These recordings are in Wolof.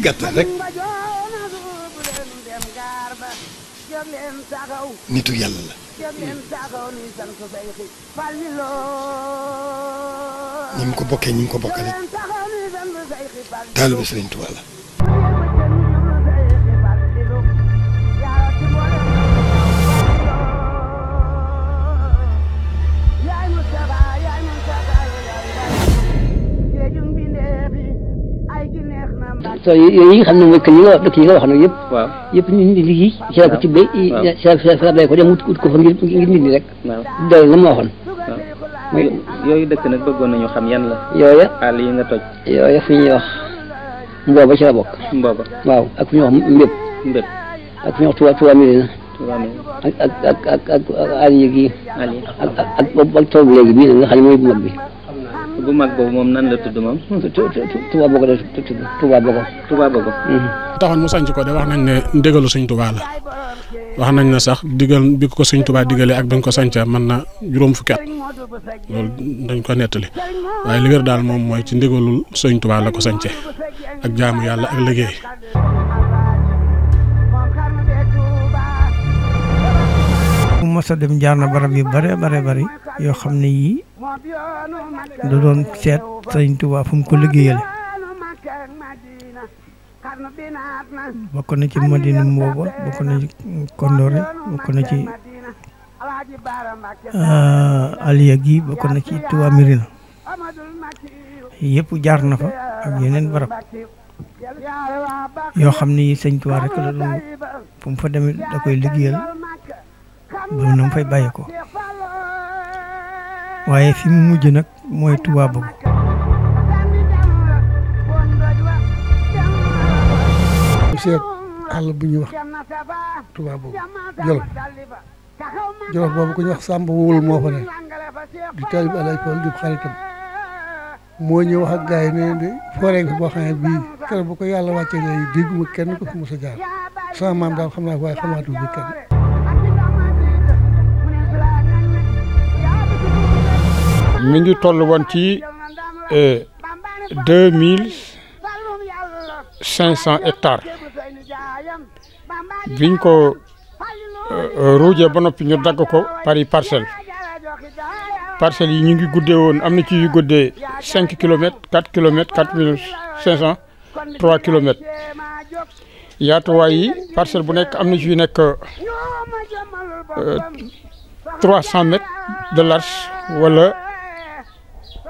gàttal rek nitu yàlla la ñi mu ko bokkee ñi mu ko bokkale taalibe Sëriñ Tuubaa la so yooyu xam ne mooy kër yi nga wax dëkk yi nga wax nag yëpp. waaw yëpp ñu ngi liggéey. ci la ko ci béy. waaw ci la béy ko dem wut ko fa ngir nit ñi rek. waaw doole la ma waxoon. waaw yooyu dëkk nag bëggoon nañu xam yan la. yooya àll yi nga toj. yooya fu ñuy wax mbooba ci la bokk. mbooba waaw ak fu ñuy wax mbépp. mbépp ak fu ñuy wax Touba Mérina. Touba Mérina ak Aliou gi. Aliou ak tool léegi bii nag nga xam ne mooy bu mag bi. bu mag boobu moom nan la tudd moom. Touba Bogo la tudd Touba Bogo. Touba Bogo. taxoon mu sanc ko de wax nañ ne ndigalu Sëñ Touba la wax nañ ne sax digal bi ko Sëñ Touba digalee ak bi nga ko sancee mën na juróom fukki at loolu dañ ko nettali waaye li wér daal moom mooy ci ndigalul Sëñ Touba la ko sancee ak jaamu yàlla ak liggéey. mu mos a dem jaar na barab yu bare bari yoo xam ne yii da doon seet Sëriñ Tuubaa fu mu ko liggéeyale bokk na ci Madina Mbooba bokk na ci Kondore bokk na ci Aliya gi bokk na ci Touba Mérina yëpp jaar na fa ak yeneen barab yoo xam ne yii Sëriñ Tuubaa rek la doon fu mu fa demee da koy liggéeyal ba na mu fay bàyyi ko waaye fi mu mujj nag mooy Touba Bogo. seet àll bu ñuy wax Touba Bogo Jolof boobu ku ñuy wax Samba Wóol moo fa ne di taalib Alaaji Fall di xaritam moo ñëw wax ak gars yi ne de forêt nga boo xam ne bii keroog bu ko yàlla wàccee léegi dégguma kenn ko fi mos a jaar sama maam daal xam naa waaye xamaatul bi kenn. mi ngi toll woon ci 2500 hectares biñ ko ruujee ba noppi ñu dagg ko par parcelle yi ñu ngi guddee woon am na ci yu guddee 5 kilomètres 4 kilomètres 4500 3 kilomètres yaatuwaay yi parcelle bu nekk am na ci yu nekk 300 mètres de large wala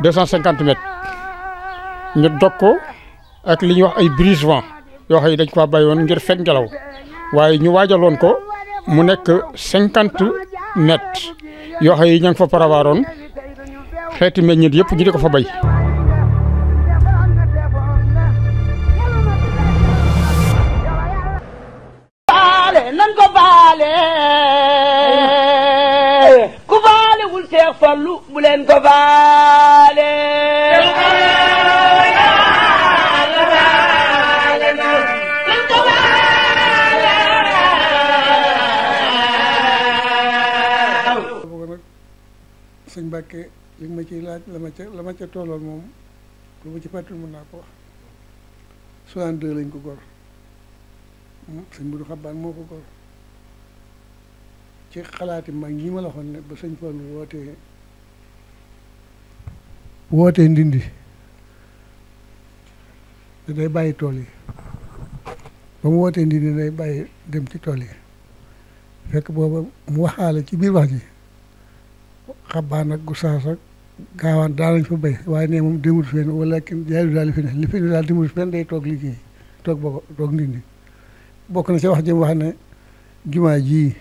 250 mètres ñu dog ko ak li ñuy wax ay brise-vent yoo xam ne dañ ko bàyyi woon ngir fekk ngelaw waaye ñu waajaloon ko mu nekk 50 mètres yoo xam ne ña ngi fa parawaaroon xeeti meññeent yëpp ñu di ko fa bay. nan ko baale ku baale wul Seex Fallu bu leen ko baale sëñ Mbàkke li ma ciy laaj la ma ca tolloon moom lu ma ci fàttali mën naa ko wax 62 lañ ko gor sëñ Mudu Xabaan moo ko gor ci xalaati mag ñi ma la waxoon ne ba sëñ Fallu wootee ndindi te day bàyyi tool yi ba mu wootee ndindi day bàyyi dem ci tool yi fekk booba mu waxaale ci biir wax ji Xabaan ak Gusaas ak Gaawaan daal lañ fa béy waaye ne moom demul fenn wala jaayu daal li fi ne daal demul fenn day toog liggéey toog ndindi bokk na ci wax jëm wax ne jumaa ji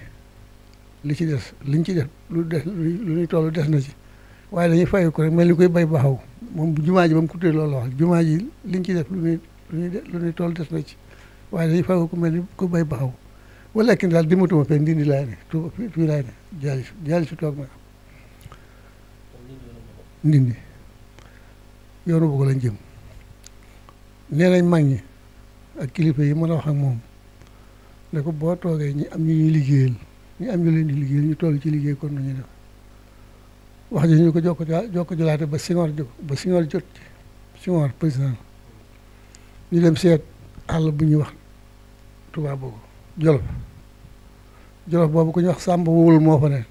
li ci des liñ ci def lu ñuy toll des na ci waaye dañuy fay ko rek mel ni koy bay baxaw moom jumaa ji ba mu ko tuddee loolu wax jumaa ji liñ ci def lu ñuy toll des na ci waaye dañuy fay ko mel ni ko bay baxaw wala kenn daal dimatuma fenn ndindi laay ne fii laay ne jaali si toog na ndindi yoonu Bogo lañ jëm nee nañ mag ñi ak kilifa yi mën a wax ak moom ne ko boo toogee ñi am ñu ñuy liggéeyal ñi am ñu leen di liggéeyal ñu toll ci liggéey kon nañu def wax ji ñu ko jokko jëlaate ba Senghor jot ci Senghor président ñu dem seet àll bu ñuy wax Touba Bogo Jolof Jolof boobu ku ñuy wax Samba Wul moo fa ne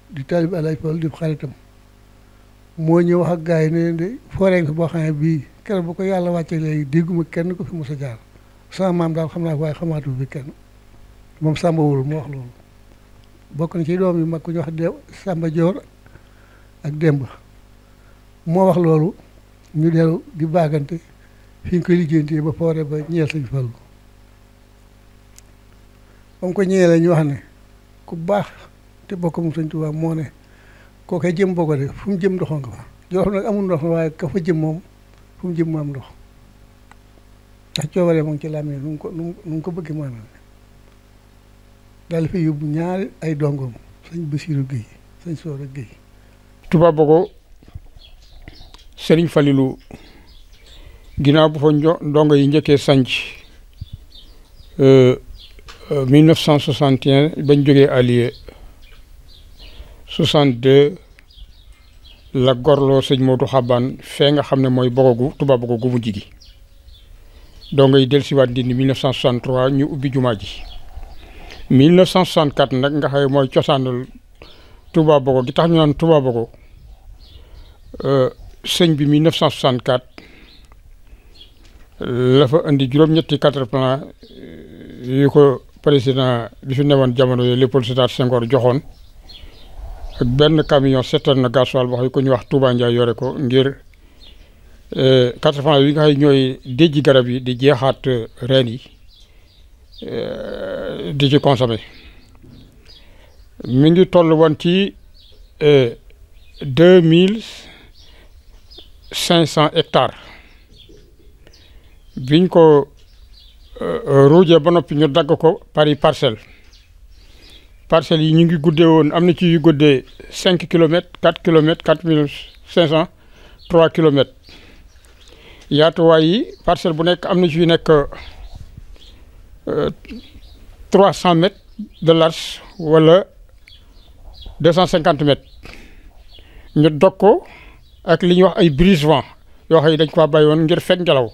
di taalib Alaaji Fall di xaritam moo ñëw wax ak gars yi ne de forêt fi boo xam ne bii keroog bu ko yàlla wàccee léegi dégguma kenn ko fi mos a jaar sama maam daal xam naa ko waaye xamaatu fi kenn moom Samba Wul moo wax loolu bokk na ci doom yi mag ku ñuy wax Samba Joor ak Demba moo wax loolu ñu dellu di baagante fi ñu koy lijjantee ba forêt ba ñeel Sëñ Fallu ba mu ko ñeelee ñu wax ne ku baax te bokk moom Sëñ Tuubaa moo ne koo koy jëm Bogo de fu mu jëm ndoxoon nga fa Jolof nag amul ndox waaye ka fa jëm moom fu mu jëm mu am ndox ndax coobaree moom ci làmmee nu mu ko bëggee moo amee daal fi yóbbu ñaari ay dongoom sëñ Basiiru Géey sëñ Soora Géey. Touba Bogo Serigne Falilou ginnaaw bu fa ndongo yi njëkkee sanc 1961 bañ jógee Alieu 62 la gorloo sëñ Modou Xabaan fee nga xam ne mooy Bogo gu Touba Bogo gu mujj gi ndongo yi dellusiwaat Ndindi 1963 ñu ubbi jumaa ji 1964 nag nga xam mooy cosaanal Touba Bogo gi tax ñu naan Touba Bogo sëñ bi 1964 la fa indi juróom-ñetti 4 plan yu ko président bi fi newoon jamono yooyu Léopold Sédar Senghor joxoon ak benn camion citerne gasoil boo xam ne ko ñu wax Touba Ndiaye yore ko ngir 4 plan yi nga xam ñooy déjji garab yi di jeexaat reen yi di ci consommé mi ngi toll woon ci 2500 hectares biñ ko ruujee ba noppi ñu dagg ko pari parcelle yi ñu ngi guddee woon am na ci yu guddee 5 kilomètres 4 kilomètres 4500 3 kilomètres yaatuwaay yi parcelle bu nekk am na ci yu nekk 300 mètres de large wala 250 mètres ñu dog ko ak li ñuy wax ay brise-vent yoo xam ne dañ ko bàyyi woon ngir fekk ngelaw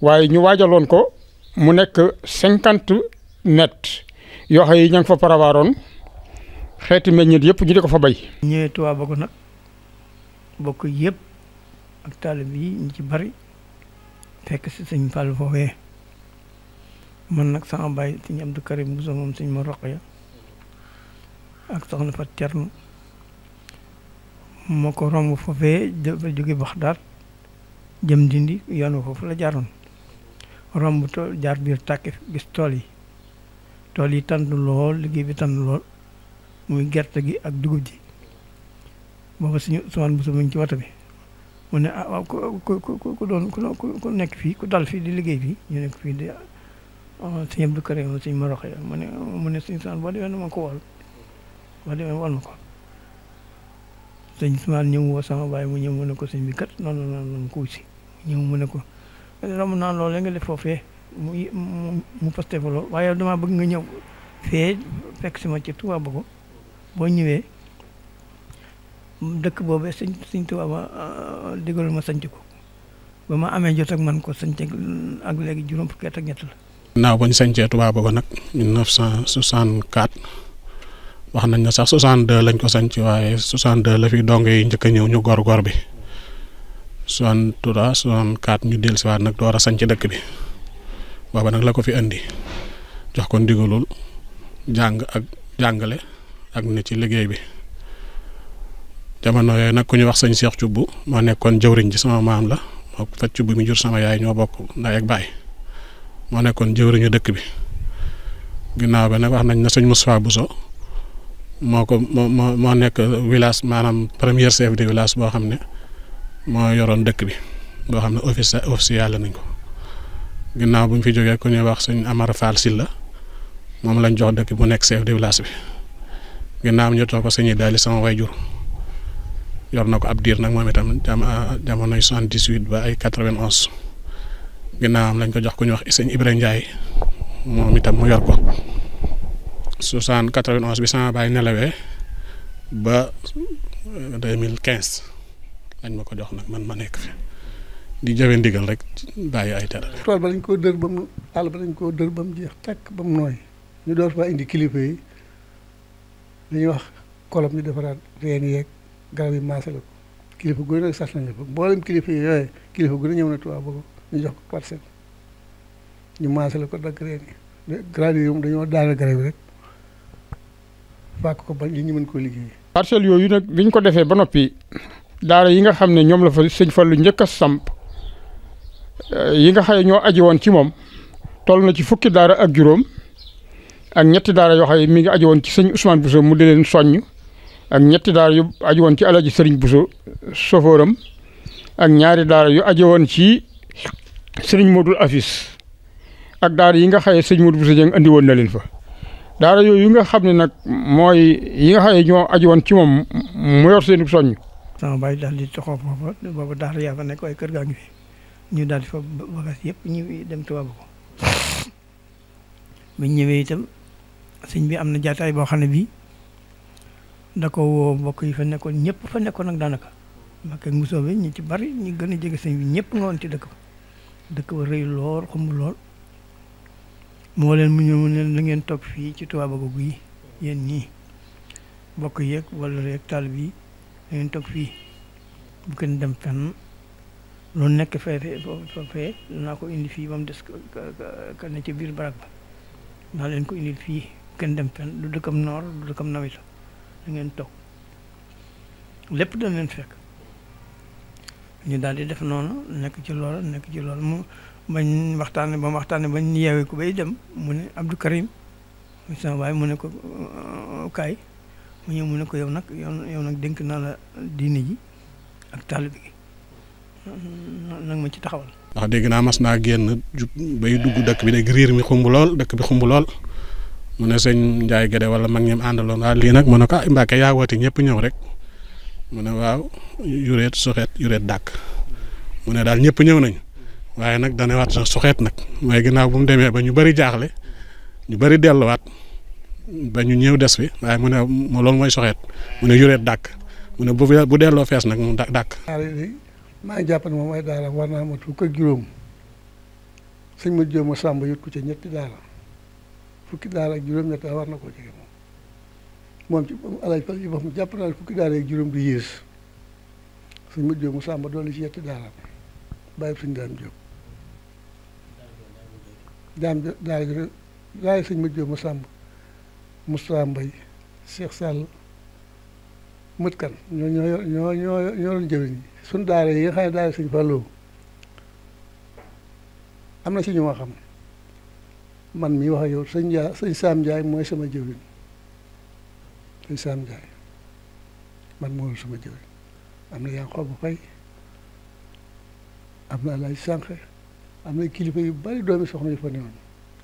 waaye ñu waajaloon ko mu nekk 50 mètres yoo xam ne ña ngi fa paravaaroon xeeti meññeet yëpp ñu di ko fa bay. ñëwee Touba Bogo nag bokk yëpp ak taalib yi ñu ci bari fekk si sëñ Fall foofee man nag sama baay sëñ Abdou Karim Bousso moom sëñ ma Roqaya ak soxna Fat Cerno moo ko romb foofee dafa jóge Baxdaad jëm Ndindi yoon foofu la jaaroon romb tool jaar biir tàkki gis tool yi tànn lool liggéey bi tànn lool muy gerte gi ak dugub ji booba suñu Ousmane Bousso mu ngi ci wata bi mu ne ah waaw ku nekk fii ku dal fii di liggéey fii ñu nekk fii di sëñ Abdou Karim sëñ ma Roqaya mu ne sëñ Ousmane boo demee ma ko wol ma ko sëñ Ousmane ñëw woo sama baay mu ñëw mu ne ko sëñ bi kat noonu ko wusi ñëw mu ne ko ram naa loolu nga def foofee mu posté fa lool waaye dama bëgg nga ñëw fee fekk si ma ci Touba Bogo boo ñëwee dëkk boobee sëñ Touba ma digal ma sanc ko ba ma amee jot ak man ko sanc ak léegi juróom fukki at ak ñett la. naaw ba ñu sancee Touba Bogo nag 1964 wax nañ ne sax 62 lañ ko sanc waaye 62 la fi dong yi njëkk a ñëw ñu gor bi 63 64 ñu dellusiwaat nag door a sanc dëkk bi booba nag la ko fi indi jox ko ndigalul jàng ak jàngale ak ne ci liggéey bi jamono yooyu nag ku ñu wax sëñ Cheikh Thioub moo nekkoon jëwriñ ji sama maam la moo Fat Thioub mi jur sama yaay ñoo bokk ndey ak baay moo nekkoon jëwriñu dëkk bi ginnaaw bi nag wax nañ ne sëñ Moustapha Bousso moo nekk village maanaam premier chef de village boo xam ne moo yoroon dëkk bi boo xam ne officiel nañ ko ginnaaw bu ñu fi jógee ku ñuy wax sëñ Amar Fall Silla moom lañ jox dëkk bu nekk chef de village bi ginnaaw ñu toog ko sëñ Daali sama wayjur yor na ko ab diir nag moom itam jamonoy 78 ba ay 91 ginnaawam lañ ko jox ku ñuy wax sëñ Ibrahima Ndiaye moom itam mu yor ko 91 bi sama baay nelawee ba 2015 lañ ma ko jox nag man ma nekk fi di jëfe ndigal rek bàyyi ay tere. tool ba dañ koo dër ba mu àll ba dañ koo dër ba mu jeex takk ba mu nooy ñu door fa indi kilifa yi dañuy wax kolom ñu defaraat reen yeeg garab yi maase la ko kilifa gu ne nag sax nañ la fa mboolem kilifa yi yooyu kilifa gu ne ñëw na Tuubaa boobu ñu jox ko parcelle ñu maase la ko dagg reen yi garab yi moom dañoo daana garab yi rek fàkk ko bañ li ñu mën koo liggéey. parcelles yooyu nag biñ ko defee ba noppi daara yi nga xam ne ñoom la fa sëñ Fallu njëkk a samp yi nga xam ne ñoo aji woon ci moom toll na ci fukki daara ak juróom ak ñetti daara yoo xam ne mi ngi aji woon ci sëñ Ousmane Bousso mu di leen soññ ak ñetti daara yu aji woon ci Alaaji Sëriñ Bousso sofóoram ak ñaari daara yu aji woon ci sëriñ Modou Afis ak daara yi nga xam ne sëñ Modou Bousso Dieng andi woon na leen fa daara yooyu nga xam ne nag mooy yi nga xam ne ñoo aji woon ci moom mu yor seen soññ. sama baay daal di toxoo foofa booba daara yaa fa nekk waaye kër gaa ngi fi ñu daal di fa bagage yëpp ñu dem Tuubaa ko biñ ñëwee itam sëñ bi am na jaataay boo xam ne bii da ko woo mbokk yi fa nekkoon ñëpp fa nekkoon nag daanaka Mbàkke ak Mbusoo bi ñu ci bari ñu gën a jege sëñ bi ñëpp nga woon ci dëkk ba rëy lool xumb lool moo leen mu ñëw mu ne la ngeen toog fii ci Tuubaa ko yi yéen ñii mbokk yeeg wala rek taalibe yi da ngeen toog fii bu kenn dem fenn loolu nekk fee naa ko indi fii ba mu des ka ne ci biir barak ba naa leen ko indil fii kenn dem fenn du dëkkam noor du dëkkam nawet da ngeen toog lépp dañ leen fekk ñu daal di def noonu nekk ci loolu mu bañ waxtaane ba mu waxtaane bañ yeewee ko bay dem mu ne Abdou Karim muy sama baay mu ne ko kaay mu ñëw mu ne ko yow nag dénk naa la diine ji ak taalibe gi nag ma ci taxawal. ndax dégg naa mas naa génn bay dugg dëkk bi dégg riir mi xumb lool dëkk bi xumb lool mu ne sëñ Ndiaye Guède wala mag ñem àndaloon waaw lii nag mu ne ko Mbàkke yaa woote ñëpp ñëw rek mu ne waaw yureet soxeet yureet dàkk mu ne daal ñëpp ñëw nañ waaye nag dana waat soxeet nag mooy ginnaaw bu mu demee ba ñu bëri jaaxle ñu bëri delluwaat ba ñu ñëw des fi waaye mu ne loolu mooy soxeet mu ne yureet dàkk mu ne bu delloo fees nag mu dàkk. maa ngi jàpp ne moom ay daara war naa mat fukk ak juróom sëñ ma jóom ma sàmba yot ko ca ñetti daara fukki daara ak juróom ñett war na koo jege moom ci alaaj fal yi boppam jàpp naa ne fukki daara ak juróom du yées sëñ ma jóom ma sàmba doole ci ñetti daara bàyyi suñ daam jóg daara sëñ ma jóom ma sàmba Moustapha Mbaye Cheikh Sall mët kan ñoo doon jëwriñ suñ daara yi nga xam ne daara sëñ Fallou am na ci ñu ma xam man mii wax ak yow sëñ Sam Ndiaye mooy sama jëwriñ sëñ Sam Ndiaye man mooy sama jëwriñ am na yaa xob bu fay am na Alaaji Sànqe am na kilifa yu bari doomi soxna yu fa newoon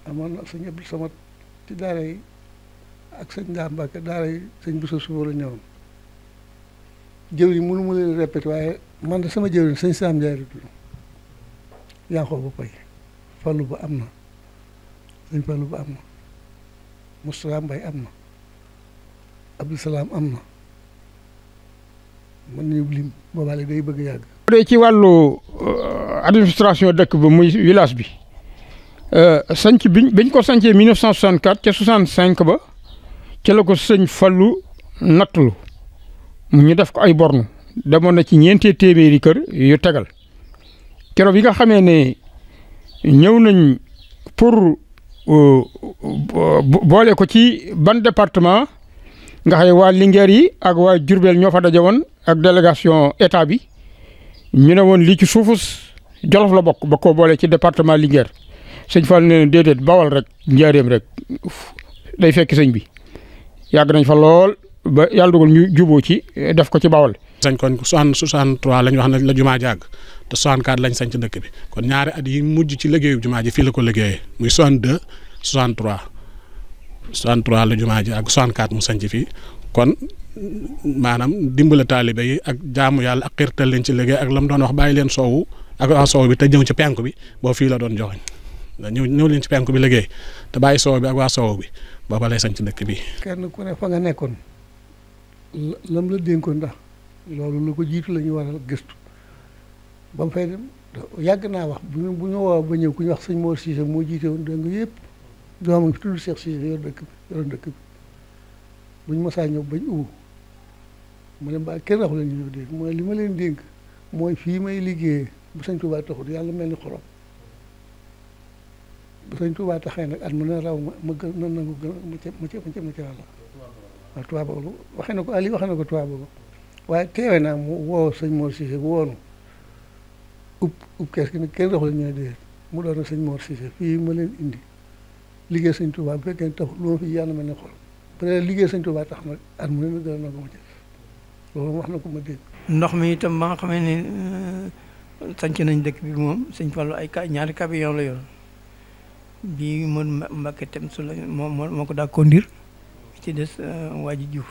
amoon na sëñ Abdou Samad ci daara yi ak sëñ Ndaa Mbàkke daara yi sëñ Bousso Sow la ñëwoon jëwriñ mënu mu leen répété waaye man de sama jëwriñ sëñ Sam Ndiaye la tudd yaa xob bu fay Fallu ba am na sëñ Fallu ba am na Moustapha Mbaye am na Abdou Salaam am na man ñu lim boobaale day bëgg yàgg. bu dee ci wàllu administration dëkk ba muy village bi sanc biñ ko sancee 1964 ca 65 ba ca la ko sëñ Fallu nattulu ñu def ko ay borne demoon na ci ñeenti téeméeri kër yu tegal keroog yi nga xamee ne ñëw nañ pour boole ko ci ban département nga xam ne waa Linguère yi ak waa Diourbel ñoo fa daje woon ak délégation état bi ñu ne woon lii ci suufus Jolof la bokk ba koo boole ci département Linguère sëñ Fall ne leen déedéet Bawol rek njaareem rek day fekk sëñ bi yàgg nañ fa lool ba yàlla dogal ñu juboo ci def ko ci Bawol. sañ kon 63 lañ wax ne la jumaa jàgg te 64 lañ sañ ci dëkk bi kon ñaari at yi mujj ci liggéeyu jumaa ji fii la ko liggéeyee muy 62 63 la jumaa ji ak 64 mu sañ ci fii kon maanaam dimbala taalibe yi ak jaamu yàlla ak xirtal leen ci liggéey ak la mu doon wax bàyyi leen soowu ak waa soow bi te ñëw ci penku bi boo fii la doon joxoñ ñëw leen ci penku bi liggéey te bàyyi soow bi ak waa soow bi booba lay sañ ci dëkk bi. kenn ku ne fa nga nekkoon lam la dénkoon ndax loolu lu ko jiitu la ñu war a gëstu ba mu fay dem yàgg naa wax bu ñu woo ba ñëw ku ñu wax sëñ Mor Cissé moo jiite woon dëng yëpp doomam fi tudd Cheikh Cissé yor dëkk bi yoroon dëkk bi bu ñu mosaa ñëw bañ ubbu mu ne mbaa kenn waxu leen ñu ñëw dégg mooy li ma leen dénk mooy fii may liggéeyee bu sëñ Touba taxut yàlla mel ni xorom bu sëñ Touba taxee nag at mu ne raw ma gën na nangu gën ma ci wàlla waaw Touba boobu waxee na ko Ali waxee na ko Touba boobu waaye teewee naa mu woo sëñ Mor Cissé woonu ub kees gi nag kenn waxu leen ñu dégg mu doon sëñ Mor Cissé fii ma leen indi liggéey sëñ Touba bu fekkee taxut lu ma fi yàlla mel ni xorom peut-être liggéey sëñ Touba tax nag at mu ne ma gën a nangu ma ci loolu wax na ko ma dégg. ndox mi itam ba nga xamee ne sanc nañ dëkk bi moom sëñ Fallou ay ñaari camion la yoroon bii mën Mbacke tem su la moo ko daa conduire ci des waa ji Diouf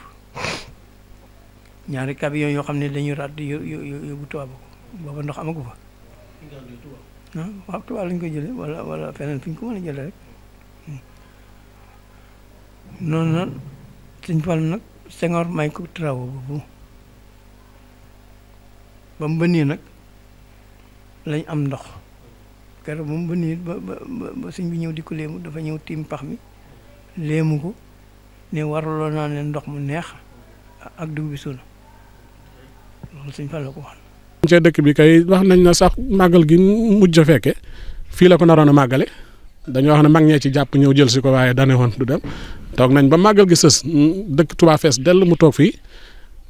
ñaari camion yoo xam ne dañuy ràdd yóbbu Touba ko booba ndox amagu fa ah waaw Touba lañ ko jëlee wala feneen fi ñu ko mën a jëlee rek noonu nag sëñ Fallou nag Senghor may ko travaux boobu ba mu bënnee nag lañ am ndox keroog ba mu bënnee ba sëñ bi ñëw di ko léemu dafa ñëw tiim pax mi léemu ko ne waraloo naa ne ndox mu neex ak dugub bi suuna loolu sëñ Fall la ko wax. ci dëkk bi kay wax nañ na sax màggal gi mujj a fekke fii la ko naroon a màggale dañoo wax ne mag ñee ci jàpp ñëw jël si ko waaye dane woon du dem toog nañ ba màggal gi sës dëkk Touba fees dell mu toog fii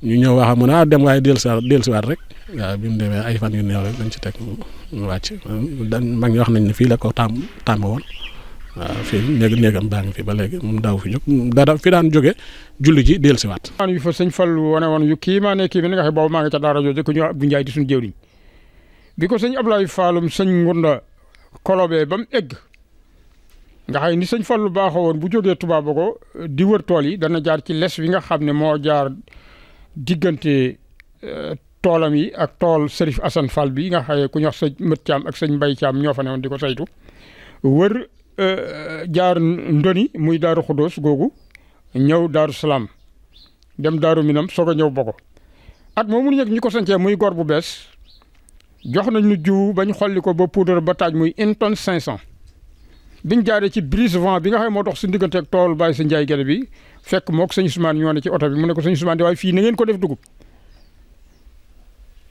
ñu ñëw wax mu ne dem waaye dellusiwaat rek waaw bi mu demee ay fan yu néew rek dañ ci teg mu wàcc mag ñi wax nañ ne fii la ko tàmm woon waaw fii néegam baa ngi fi ba léegi moom daaw fi jóg dara fi daan jóge julli ji dellusiwaat. maan yu fa sëñ Fallu wane woon yu kii maa ne kii bi nga xam boobu maa ngi ca daara jooju ku ñu Abdou Ndiaye di suñu jëwriñ bi ko sëñ Ablaye Fallum sëñ Ngunda kolobee ba mu egg nga xam ni sëñ Fallu baaxoo woon bu jógee Touba Bogo di wër tool yi dana jaar ci les bi nga xam ne moo jaar diggante toolam yi ak tool Serif Assane Fall bi nga xaye ku ñu wax sëñ Mët Thiam ak sëñ Mbay Thiam ñoo fa ne woon di ko saytu wër jaar ndoni muy Daaru Xudóos googu ñëw Daaru Salaam dem Daaru Minam soog a ñëw Bogo at moomu ñu ñi ko sancee muy gor bu bees jox nañ ñu jiw bañ xolli ko ba poudre ba taaj muy 1 tonne 500 biñ jaaree ci brise vent bi nga xam moo dox suñu diggante ak tool bàyyi sa njaay gerte bi fekk mook sëñ Ousmane ñoo ne ci oto bi mu ne ko sëñ Ousmane di waaye fii na ngeen ko def dugub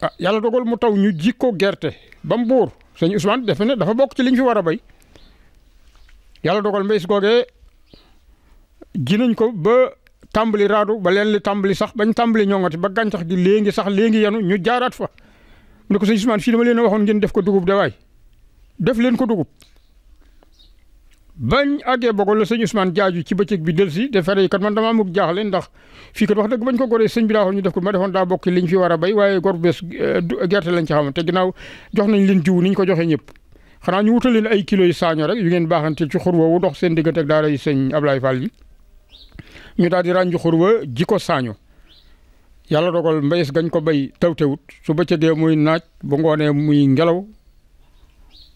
ah yàlla dogal mu taw ñu ji ko gerte ba mu buur sëñ Ousmane defe ne dafa bokk ci liñ fi war a béy yàlla dogal mbéy si googee ji nañ ko ba tàmbali raadu ba leen li tàmbali sax bañ tàmbali ñoŋati ba gàncax gi léegi sax léegi yenu ñu jaaraat fa mu ne ko sëñ Ousmane fii dama leen a waxoon ngeen def ko dugub de waay def leen ko dugub bañ àggee Bogo la sëñ Ousmane jaaju ci bëccëg bi del si te fere yi kat man damaa mug jaaxle ndax fii kat wax dëgg bañ ko goree sëñ bi daa waxoon ñu def ko ma defoon daa bokk liñ fi war a béy waaye gor bees gerte lañ ci xamoon te ginnaaw jox nañ leen jiw ni ñu ko joxee ñëpp xanaa ñu wutal leen ay kilos yu saaño rek yu ngeen baaxantil ci xur woowu dox seen diggante ak daara yi sëñ Ablaye Fall yi ñu daal di ràññu xur wa ji ko saaño yàlla dogal mbéyes gañ ko béy tawtewut su bëccëgee muy naaj ba ngoonee muy ngelaw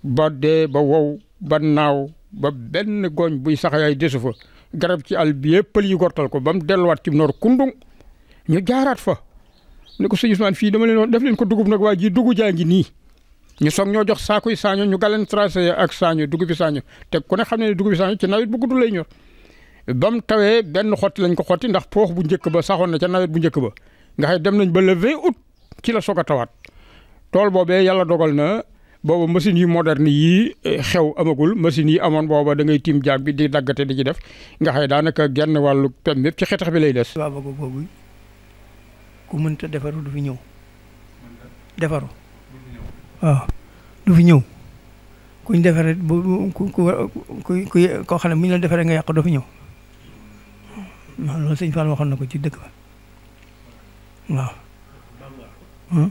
ba dee ba wow ba naaw ba benn gooñ buy saxayaay desu fa garab ci àll bi yëpp pël yi gortal ko ba mu delluwaat ci noor kundung ñu jaaraat fa ne ko sëñ Ousmane fii dama leen def leen ko dugub nag waa ji dugub jaa ngi nii ñu soog ñoo jox saakuy saaño ñu galen tracé ak saaño dugub bi saaño te ku ne xam ne dugub bi saaño ci nawet bu gudd lay ñor ba mu tawee benn xotti lañ ko xotti ndax poox bu njëkk ba saxoon na ca nawet bu njëkk ba nga xam dem nañ ba le 20 août ci la soog a tawaat tool boobee yàlla dogal na booba machine yi moderne yii xew amagul machine yi amoon booba da ngay tiim jaag bi di daggate di ci def nga xëy daanaka genn wàllu pem yëpp ci xetax bi lay des. Touba Bogo boobu ku mënta defaru du fi ñëw defaru waaw du fi ñëw kuñ defaree ku koo xam ne bu ñu la defaree nga yàq doo fi ñëw waaw loolu sëñ Fall waxoon na ko ci dëkk ba waaw.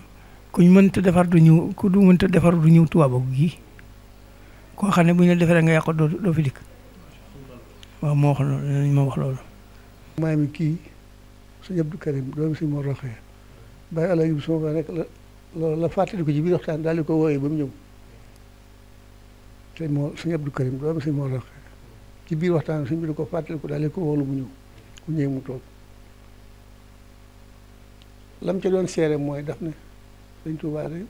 kuñ mënta defar du ñëw ku du mënta defar du ñëw Touba Bogo gii koo xam ne bu ñu la defaree nga yàq doo fi dikk waaw moo wax loolu dinañ ma wax loolu. maa mi kii sëñ Abdou Karim doomu si moo roxee bàyyi àlla yub suma rek la fàttali ko ci biir waxtaan daal di ko wooyee ba mu ñëw te moo sëñ Abdou Karim doomu si moo roxee ci biir waxtaan sëñ bi di ko fàttali ko daal di ko woolu mu ñëw ku ñëwee mu toog lam ca doon seere mooy daf ne sëñ Touba de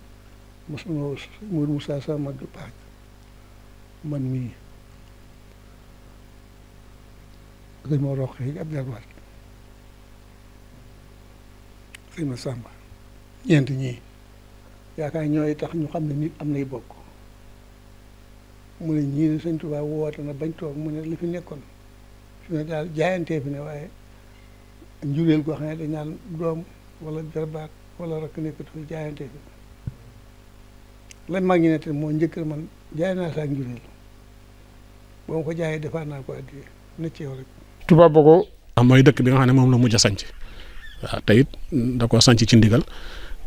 mos na woo Mourou Moussa sama mag paaj man mii sëñ moo roq yi ab jarbaat sëñ ma Samba ñeent ñii yaakaar ñooy tax ñu xam ne nit am nay bokk mu ne ñii sëñ Tuubaa woote na bañ toog mu ne li fi nekkoon fi ne daal jaayantee fi ne waaye njureel goo xam ne dañ naan doom wala jarbaat wala rakk nekkatu fi jaayantee fi lan mag ñi ne te moo njëkk man jaay naa saa njureel boo ma ko jaayee defaat naa ko addi ne ci yow rek. Touba Bogo mooy dëkk bi nga xam ne moom la mujj a sanc waaw te it da koo sanc ci ndigal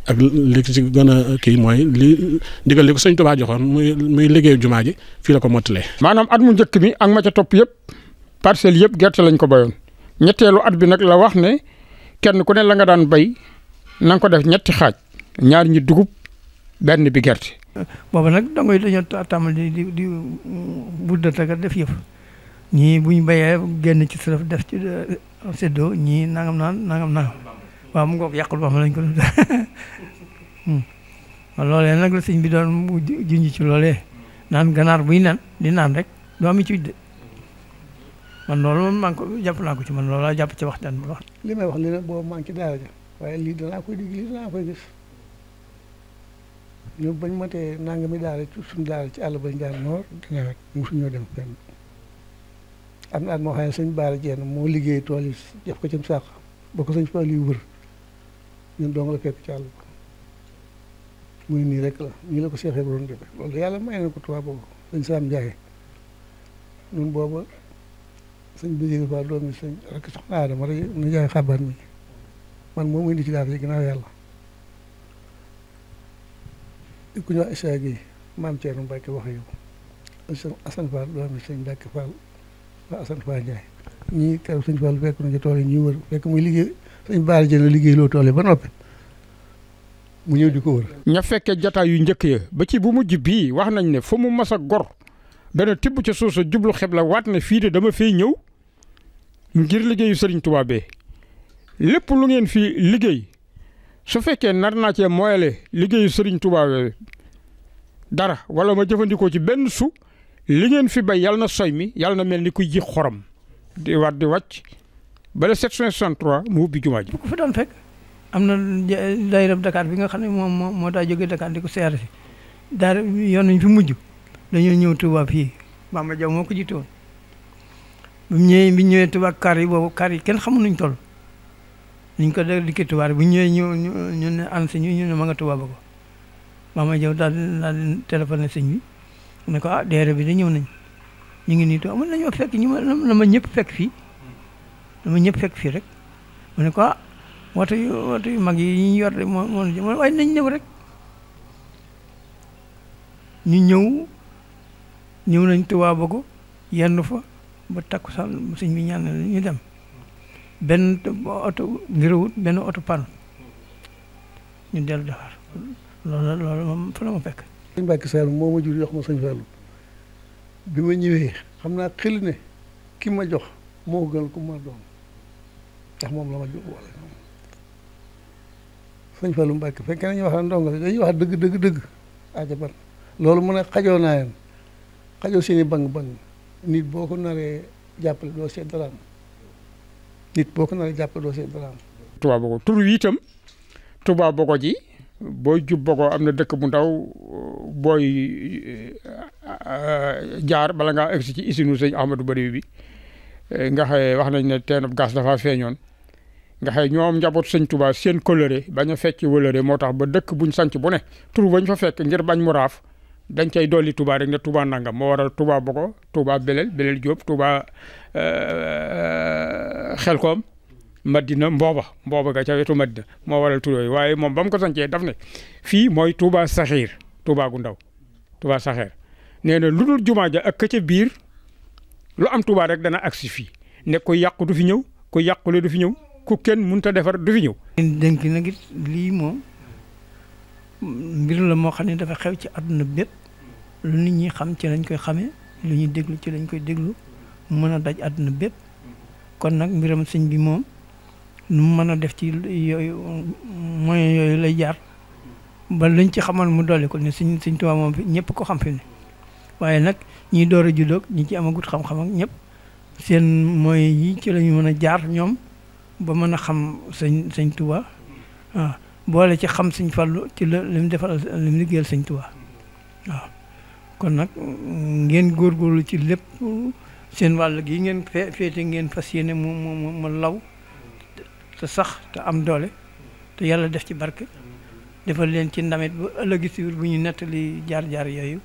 ak li ci gën a kii mooy li ndigal li ko sëñ Touba joxoon muy liggéeyu jumaa ji fii la ko mottalee. maanaam at mu njëkk mi ak ma ca topp yëpp parcelles yëpp gerte lañ ko bayoon ñetteelu at bi nag la wax ne kenn ku ne la nga daan bay na nga ko def ñetti xaaj ñaar ñi dugub benn bi gerte. booba nag dongo yi dañoo tàmbal di buddataka def yëf ñii bu ñu béyee génn ci sërëf def ci séddoo ñii nangam waaw mu ngoog yàqul ba xam lañ ko def loolee nag la sëñ bi doon mu junj ci loolee naan ganaar buy nen di naan rek doo am ci de man loolu moom maa ngi ko jàpp naa ko ci man loolu laa jàpp ci waxtaan bi wax. li may wax li nag boobu maa ngi ci daara ja waaye lii danaa koy digg lii danaa koy gis ñu bañ matee nangami daara ci suñu daara ci àll bañ jaar noor di nawet mosuñoo dem fenn am na at moo xam ne sëñ Baara Jeen moo liggéey tool yi def ko ci sàq ba ko sëñ Fall yi wër ñun dong la fekk ci àll ba muy nii rek la nii la ko Cheikh Ibrahima doon defee loolu yàlla may na ko Touba Bogo sëñ Sam Ndiaye ñun booba sëñ Basiru Fall doomi sëñ rek soxna Adama rek na jaay xabaar mi man moom indi ci daara ji ginnaaw yàlla ku ñu wax Issa Gueye maam Thierno Mbacke wax yow Assane Fall doomi sëñ Mbacke Fall waa Assane Fall Ndiaye ñii keroog sëñ Fall fekk na ci tool yi ñuy wër fekk muy liggéey sëñ Baara Jeen liggéey loo tool yi ba noppi mu ñëw di ko wër. ña fekkee jataay yu njëkk ya ba ci bu mujj bii wax nañ ne fu mu mas a gor dana tibb ca suuf sa jublu xeb la waat ne fii de dama fay ñëw ngir liggéeyu Serigne Touba bee lépp lu ngeen fi liggéey su fekkee nar naa cee moyale liggéeyu Serigne Touba bee dara wala ma jëfandikoo ci benn su li ngeen fi bay yàlla na soy mi yàlla na mel ni kuy ji xorom di waat di wàcc ba le 763 mu ubbi jumaa ji. bu ko fi doon fekk am na daayira Dakar bi nga xam ne moo daa jógee Dakar di ko seere si daara yoon nañ fi mujj dañoo ñëw Touba fii Bamba Jaw moo ko jiite woon bi ñëwee Touba kar yi boobu kar yi kenn xamul nuñ toll niñ ko def dikkee Touba bu ñëwee ñu ne an si ñu ne ma nga Touba Bogo Bamba Jaw daal di téléphoné sëñ bi ne ko daayira bi da ñëw nañ ñu ngi nii to amul nañoo fekk ñu na ma ñëpp fekk fii dama ñëpp fekk fii rek mu ne ko woto yu mag yi ñu yor de moo waaye nañ ñëw rek ñu ñëw nañ Touba Bogo yenn fa ba takkusaan sëñ bi ñaan ñu dem benn oto ngirawut benn oto pan ñu dellu Dakar loolu moom fa la ma fekk. sëñ Mbacke Sall moo ma jur jox ma sëñ Fallou bi ma ñëwee xam naa xel ne ki ma jox moo gën ku ma doon ndax moom la ma jox wala sëñ Fallou Mbacke fekkee nañu wax ndongo dañuy wax dëgg ajaban loolu mu ne xajoo naa leen xajoo seeni bang nit boo ko naree jàppale doo seet dara Touba Bogo tur wi itam Touba Bogo ji booy jub Bogo am na dëkk bu ndaw booy jaar bala ngaa egsi ci isinu sëñ Ahmadou Bari bi nga xëye wax nañ ne teenub gas dafa feeñoon nga xëye ñoom njaboot sëñ Touba seen coloré bañ a fekki wëlëré moo tax ba dëkk buñ sanc bu ne tur bañ fa fekk ngir bañ mu raaf dañ cay dolli Touba rek ne Touba nangam moo waral Touba Bogo Touba Belel Diop Touba Xelkom Madina mbooba ga ca wetu Madina moo waral tur yooyu waaye moom ba mu ko sancee daf ne fii mooy Touba Saxiir Touba gu ndaw Touba Saxiir nee na lu dul jumaa ja ak ka ca biir lu am Touba rek dana agsi fii ne ku yàqu du fi ñëw ku yàqule du fi ñëw ku kenn mënut a defar du fi ñëw. dénk nag it lii moom mbir la moo xam ne dafa xew ci àdduna bépp lu nit ñi xam ci lañ koy xamee lu ñuy déglu ci lañ koy déglu mën a daj àdduna bépp kon nag mbiram sëñ bi moom nu mu mën a def ci yooyu moyen yooyu lay jaar ba luñ ci xamoon mu dolli ko ne Sëñ Tuubaa moom fi ñëpp ko xam fi ne waaye nag ñiy door a juddoo ñi ci amagut xam-xam ak ñëpp seen mooy yi ci lañu mën a jaar ñoom ba mën a xam Sëñ Tuubaa waaw boole ci xam Sëñ Fallu ci li mu defal li mu liggéeyal Sëñ Tuubaa waaw kon nag ngeen góorgóorlu ci lépp seen wàll gi ngeen féete ngeen fas yéene mu law te sax te am doole te yàlla def ci barke defal leen ci ndamit bu ëllëgi si bu ñu nettali jaar-jaar yooyu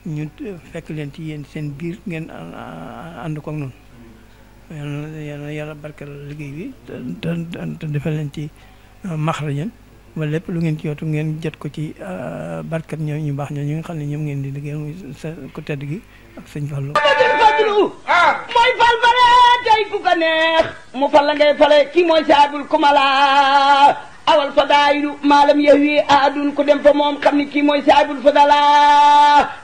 ñu fekk leen ci yéen seen biir ngeen ànd ko ak noonu yàlla barkeel liggéey bi te defal leen ci maxrajan ba lépp lu ngeen ci yootu ngeen jot ko ci barkat ñoo ñu baax ñoo ñu nga xam ne ñoom ngeen di liggéey muy sa ko tedd gi ak Sëñ Fallu mooy fal fale tey ku ko neex mu fal la ngay fale kii mooy saabul kumala awal fadaayilu maalam yahwi ahadun ku dem fa moom xam ni kii mooy saabul fadala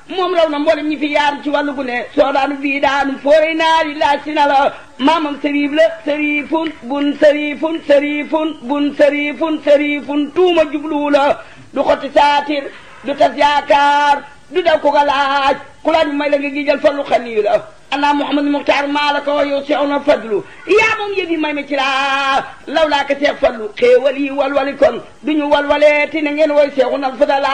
moom raw na mboolem ñi fi yaar ci wàllu gu ne soo daanu bii daanu fooree naari laaj si na la maamam sëriif la sëriifun bun sëriifun sëriifun bun sëriifun sëriifun tuuma jubluwu la du xotti saatir du tas yaakaar du daw ko ga laaj ku laaj mu may la nga gijal fallu xaniyu la ana Muhammad Muxtaar maa la ko wax yow Seexuna Fadlu yaa moom yëf yi may ma ci laa law laa ko Seex Fallu xéewal yi walwali kon duñu walwalee te na ngeen woy Seexuna Fadala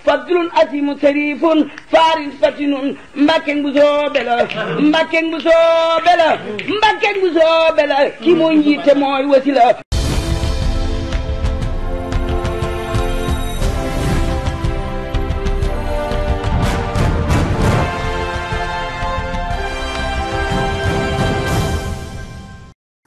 fadlun asimu sarifun faris fatinun mbakken bu soobe la mbakken bu soobe la mbakken bu soobe la ki mooy njiite mooy wasi la